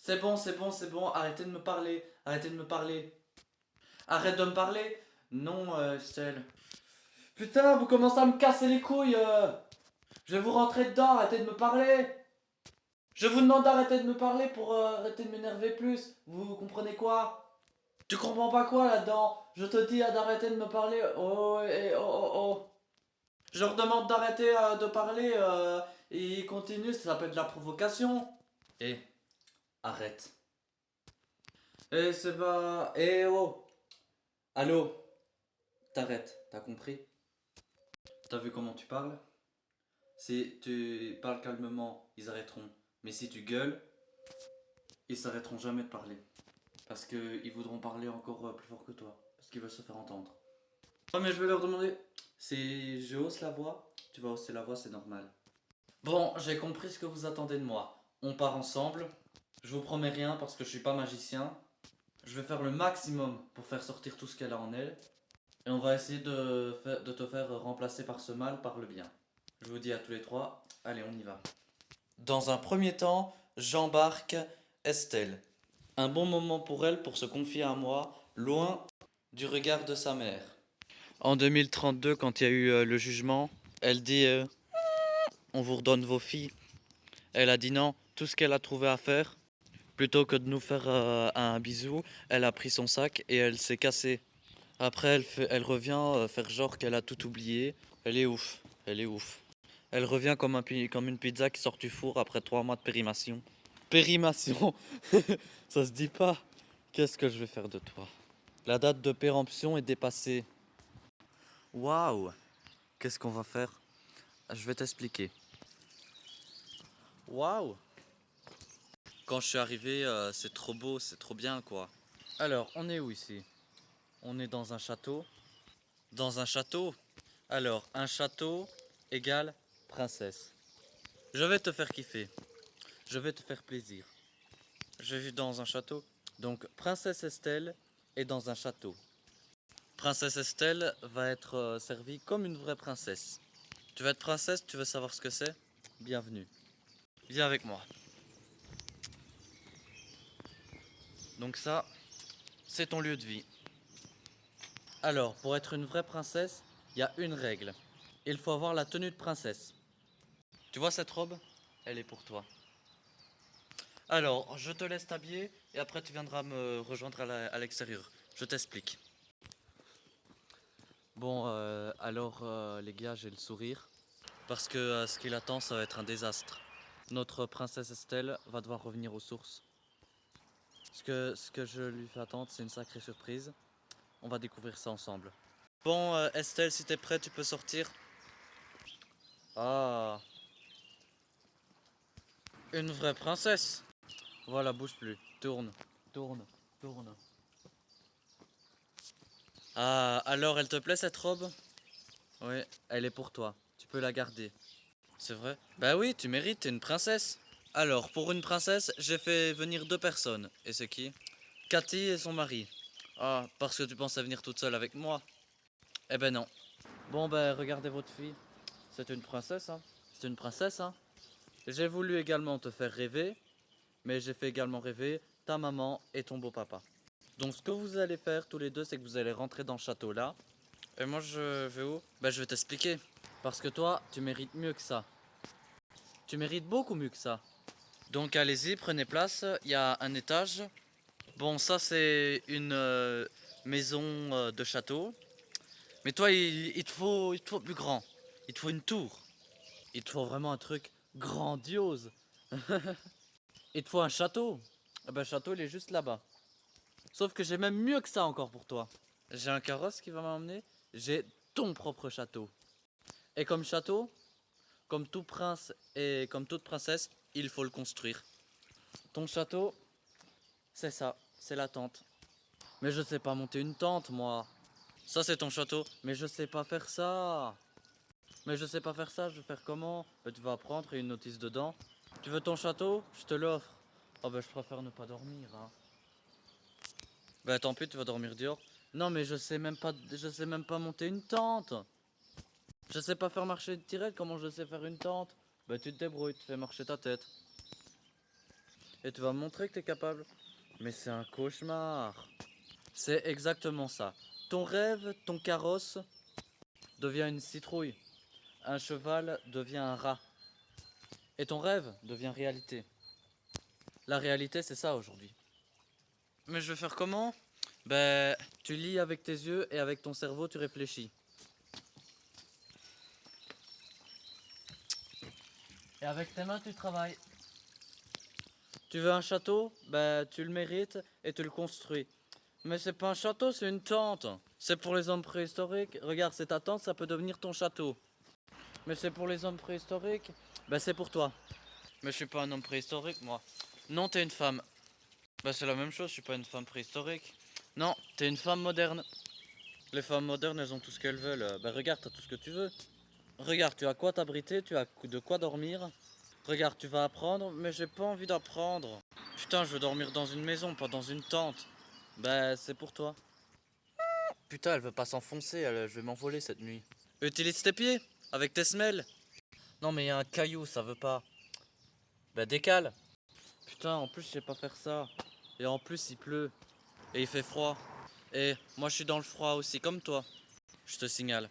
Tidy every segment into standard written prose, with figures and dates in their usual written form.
C'est bon, arrêtez de me parler, arrêtez de me parler. Arrête de me parler. Non, Estelle. Putain, vous commencez à me casser les couilles. Je vais vous rentrer dedans, arrêtez de me parler. Je vous demande d'arrêter de me parler pour arrêter de m'énerver plus. Vous comprenez quoi? Tu comprends pas quoi là-dedans? Je te dis d'arrêter de me parler. Oh, oh. Je leur demande d'arrêter de parler et ils continuent, ça s'appelle de la provocation. Eh, arrête. Eh, c'est pas... Eh, oh. Allô? T'arrêtes, t'as compris? T'as vu comment tu parles? Si tu parles calmement, ils arrêteront. Mais si tu gueules, ils s'arrêteront jamais de parler. Parce qu'ils voudront parler encore plus fort que toi. Parce qu'ils veulent se faire entendre. Oh, mais je vais leur demander. Si je hausse la voix, tu vas hausser la voix, c'est normal. Bon, j'ai compris ce que vous attendez de moi. On part ensemble. Je vous promets rien parce que je suis pas magicien. Je vais faire le maximum pour faire sortir tout ce qu'elle a en elle. Et on va essayer de te faire remplacer par ce mal par le bien. Je vous dis à tous les trois, allez on y va. Dans un premier temps, j'embarque Estelle. Un bon moment pour elle pour se confier à moi, loin du regard de sa mère. En 2032, quand il y a eu le jugement, elle dit on vous redonne vos filles. Elle a dit non, tout ce qu'elle a trouvé à faire, plutôt que de nous faire un bisou, elle a pris son sac et elle s'est cassée. Après, elle revient faire genre qu'elle a tout oublié. Elle est ouf, elle est ouf. Elle revient comme une pizza qui sort du four après 3 mois de périmation. Périmation. Ça se dit pas. Qu'est-ce que je vais faire de toi? La date de péremption est dépassée. Waouh. Qu'est-ce qu'on va faire? Je vais t'expliquer. Waouh. Quand je suis arrivé, c'est trop beau, c'est trop bien quoi. Alors, on est où ici? On est dans un château. Dans un château? Alors, un château égale princesse. Je vais te faire kiffer. Je vais te faire plaisir. Je vis dans un château. Donc, princesse Estelle est dans un château. Princesse Estelle va être servie comme une vraie princesse. Tu veux être princesse? Tu veux savoir ce que c'est? Bienvenue. Viens avec moi. Donc ça, c'est ton lieu de vie. Alors, pour être une vraie princesse, il y a une règle. Il faut avoir la tenue de princesse. Tu vois cette robe? Elle est pour toi. Alors, je te laisse t'habiller et après tu viendras me rejoindre à l'extérieur. Je t'explique. Bon, les gars, j'ai le sourire. Parce que ce qui l'attend, ça va être un désastre. Notre princesse Estelle va devoir revenir aux sources. Ce que je lui fais attendre, c'est une sacrée surprise. On va découvrir ça ensemble. Bon, Estelle, si t'es prête, tu peux sortir. Ah, une vraie princesse. Voilà, bouge plus. Tourne, tourne, tourne. Ah, alors elle te plaît cette robe? Oui, elle est pour toi. Tu peux la garder. C'est vrai? Bah oui, tu mérites, t'es une princesse. Alors, pour une princesse, j'ai fait venir 2 personnes. Et c'est qui? Cathy et son mari. Ah, parce que tu pensais venir toute seule avec moi? Eh ben non. Bon ben, regardez votre fille. C'est une princesse, hein? C'est une princesse, hein? J'ai voulu également te faire rêver, mais j'ai fait également rêver ta maman et ton beau-papa. Donc ce que vous allez faire tous les deux, c'est que vous allez rentrer dans ce château-là. Et moi je vais où? Ben je vais t'expliquer. Parce que toi, tu mérites mieux que ça. Tu mérites beaucoup mieux que ça. Donc allez-y, prenez place. Il y a un étage. Bon, ça c'est une maison de château. Mais toi, il te faut plus grand. Il te faut une tour. Il te faut vraiment un truc grandiose. Il te faut un château. Ah ben, le château, il est juste là-bas. Sauf que j'ai même mieux que ça encore pour toi. J'ai un carrosse qui va m'emmener. J'ai ton propre château. Et comme château, comme tout prince et comme toute princesse, il faut le construire. Ton château, c'est ça, c'est la tente. Mais je sais pas monter une tente, moi. Ça, c'est ton château. Mais je sais pas faire ça. Mais je sais pas faire ça, je vais faire comment? Bah, tu vas apprendre, il y a une notice dedans. Tu veux ton château? Je te l'offre. Oh bah je préfère ne pas dormir, hein. Bah tant pis, tu vas dormir dehors. Non mais je sais même pas monter une tente. Je sais pas faire marcher une tirette, comment je sais faire une tente? Bah tu te débrouilles, tu fais marcher ta tête. et tu vas me montrer que tu es capable. Mais c'est un cauchemar. C'est exactement ça. Ton rêve, ton carrosse devient une citrouille. Un cheval devient un rat. Et ton rêve devient réalité. La réalité, c'est ça aujourd'hui. Mais je vais faire comment? Ben, tu lis avec tes yeux et avec ton cerveau, tu réfléchis. Et avec tes mains, tu travailles. Tu veux un château? Ben, tu le mérites et tu le construis. Mais c'est pas un château, c'est une tente. C'est pour les hommes préhistoriques. Regarde, c'est ta tente, ça peut devenir ton château. Mais c'est pour les hommes préhistoriques. Ben, c'est pour toi. Mais je suis pas un homme préhistorique, moi. Non, t'es une femme. Ben, c'est la même chose, je suis pas une femme préhistorique. Non, t'es une femme moderne. Les femmes modernes, elles ont tout ce qu'elles veulent. Ben, regarde, t'as tout ce que tu veux. Regarde, tu as quoi t'abriter, tu as de quoi dormir. Regarde, tu vas apprendre, mais j'ai pas envie d'apprendre. Putain, je veux dormir dans une maison, pas dans une tente. Ben, c'est pour toi. Putain, elle veut pas s'enfoncer, je vais m'envoler cette nuit. Utilise tes pieds, avec tes semelles. Non, mais il y a un caillou, ça veut pas. Ben, décale. Putain, en plus, je sais pas faire ça. Et en plus, il pleut. Et il fait froid. Et moi, je suis dans le froid aussi, comme toi. Je te signale.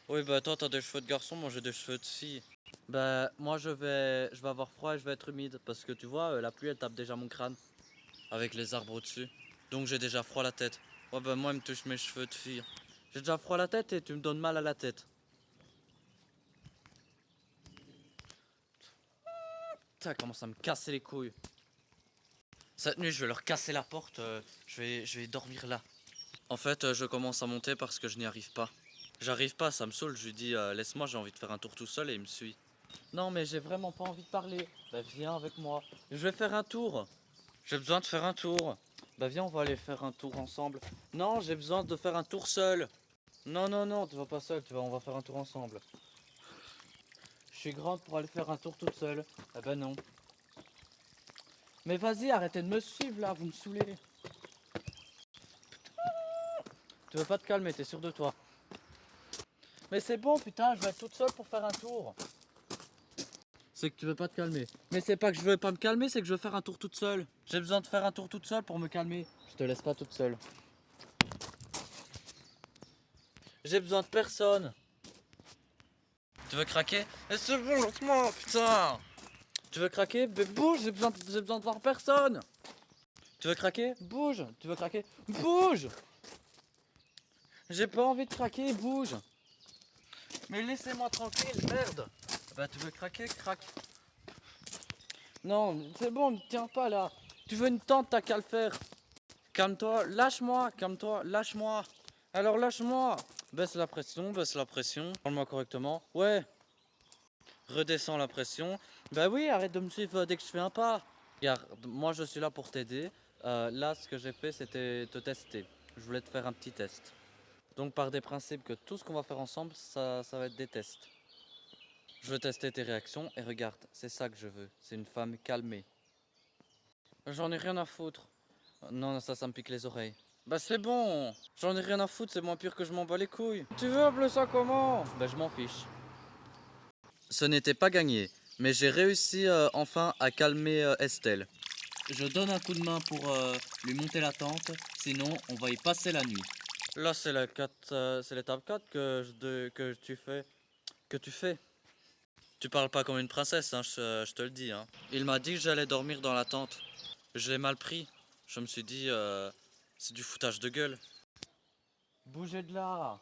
Oui, bah toi, t'as des cheveux de garçon, moi j'ai des cheveux de fille. Bah, moi, je vais avoir froid et je vais être humide. Parce que tu vois, la pluie, elle tape déjà mon crâne. Avec les arbres au-dessus. Donc j'ai déjà froid à la tête. Ouais, bah moi, il me touche mes cheveux de fille. J'ai déjà froid à la tête et tu me donnes mal à la tête. Putain, commence à me casser les couilles. Cette nuit, je vais leur casser la porte. Je vais dormir là. En fait, je commence à monter parce que je n'y arrive pas. J'arrive pas, ça me saoule. Je lui dis, laisse-moi, j'ai envie de faire un tour tout seul et il me suit. Non, mais j'ai vraiment pas envie de parler. Bah, viens avec moi. Je vais faire un tour. J'ai besoin de faire un tour. Bah, viens, on va aller faire un tour ensemble. Non, j'ai besoin de faire un tour seul. Non, non, non, tu vas pas seul, on va faire un tour ensemble. Je suis grande pour aller faire un tour toute seule. Ah bah non. Mais vas-y, arrêtez de me suivre là, vous me saoulez. Tu veux pas te calmer, t'es sûr de toi? Mais c'est bon, putain, je vais être toute seule pour faire un tour. C'est que tu veux pas te calmer. Mais c'est pas que je veux pas me calmer, c'est que je veux faire un tour toute seule. J'ai besoin de faire un tour toute seule pour me calmer. Je te laisse pas toute seule. J'ai besoin de personne. Tu veux craquer? Mais c'est bon, lentement, putain. Tu veux craquer? Mais bouge, j'ai besoin de voir personne. Tu veux craquer? Bouge. Tu veux craquer? Bouge. J'ai pas envie de craquer, bouge. Mais laissez-moi tranquille, merde. Bah tu veux craquer, craque. Non, c'est bon, ne tiens pas là. Tu veux une tente, t'as qu'à le faire. Calme-toi, lâche-moi, calme-toi, lâche-moi. Alors lâche-moi. Baisse la pression, baisse la pression. Parle-moi correctement. Ouais. Redescends la pression. Bah oui, arrête de me suivre dès que je fais un pas. Regarde, moi je suis là pour t'aider. Là, ce que j'ai fait, c'était te tester. Je voulais te faire un petit test. Donc par des principes que tout ce qu'on va faire ensemble, ça va être des tests. Je veux tester tes réactions et regarde, c'est ça que je veux. C'est une femme calmée. J'en ai rien à foutre. Non, ça me pique les oreilles. Bah c'est bon, j'en ai rien à foutre, c'est moins pire que je m'en bats les couilles. Tu veux appeler ça comment? Bah je m'en fiche. Ce n'était pas gagné, mais j'ai réussi enfin à calmer Estelle. Je donne un coup de main pour lui monter la tente, sinon on va y passer la nuit. Là c'est l'étape 4 que tu fais. Que tu fais. Tu parles pas comme une princesse, hein, je te le dis. Hein. Il m'a dit que j'allais dormir dans la tente. Je l'ai mal pris. Je me suis dit, c'est du foutage de gueule. Bougez de là.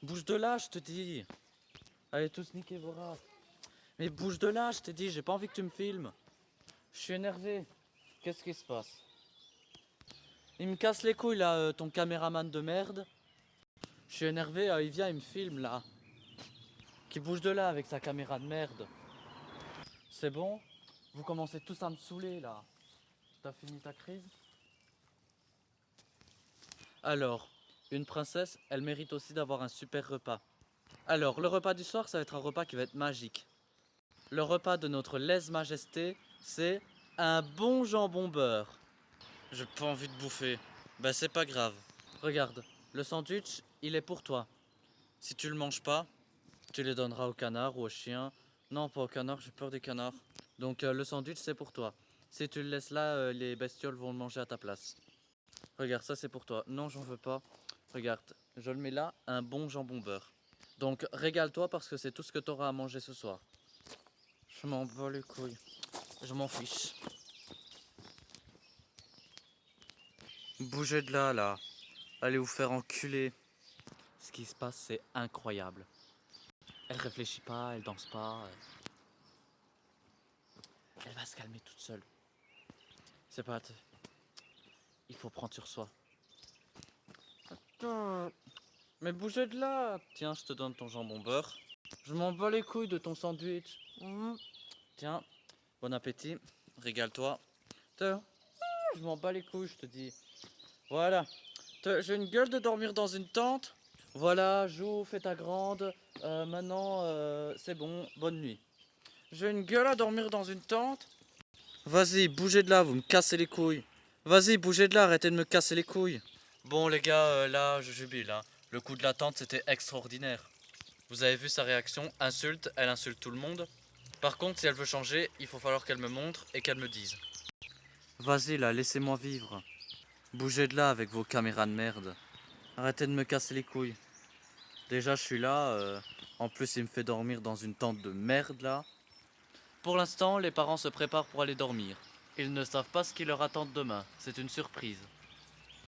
Bouge de là, je te dis. Allez tous niquer vos races. Mais bouge de là, je t'ai dit, j'ai pas envie que tu me filmes. Je suis énervé. Qu'est-ce qui se passe? Il me casse les couilles là, ton caméraman de merde. Je suis énervé, il vient, il me filme là. Qui bouge de là avec sa caméra de merde. C'est bon? Vous commencez tous à me saouler là. T'as fini ta crise? Alors, une princesse, elle mérite aussi d'avoir un super repas. Alors, le repas du soir, ça va être un repas qui va être magique. Le repas de notre lèse-majesté, c'est un bon jambon beurre. J'ai pas envie de bouffer. Bah c'est pas grave. Regarde, le sandwich, il est pour toi. Si tu le manges pas, tu les donneras au canard ou au chien. Non, pas au canard, j'ai peur des canards. Donc le sandwich, c'est pour toi. Si tu le laisses là, les bestioles vont le manger à ta place. Regarde, ça c'est pour toi. Non, j'en veux pas. Regarde, je le mets là, un bon jambon beurre. Donc régale-toi parce que c'est tout ce que tu auras à manger ce soir. Je m'en bats les couilles. Je m'en fiche. Bougez de là, là. Allez vous faire enculer. Ce qui se passe, c'est incroyable. Elle réfléchit pas, elle danse pas. Elle va se calmer toute seule. C'est pas... Il faut prendre sur soi. Attends. Mais bougez de là. Tiens, je te donne ton jambon beurre. Je m'en bats les couilles de ton sandwich. Tiens, bon appétit. Régale-toi. Je m'en bats les couilles, je te dis. Voilà. J'ai une gueule de dormir dans une tente. Voilà, joue, fais ta grande. Maintenant, c'est bon, bonne nuit. J'ai une gueule à dormir dans une tente. Vas-y, bougez de là, vous me cassez les couilles. Vas-y, bougez de là, arrêtez de me casser les couilles. Bon les gars, là, je jubile. Hein. Le coup de la tente, c'était extraordinaire. Vous avez vu sa réaction, insulte, elle insulte tout le monde. Par contre, si elle veut changer, il faut falloir qu'elle me montre et qu'elle me dise. Vas-y là, laissez-moi vivre. Bougez de là avec vos caméras de merde. Arrêtez de me casser les couilles. Déjà, je suis là. En plus, il me fait dormir dans une tente de merde là. Pour l'instant, les parents se préparent pour aller dormir. Ils ne savent pas ce qui leur attend demain. C'est une surprise.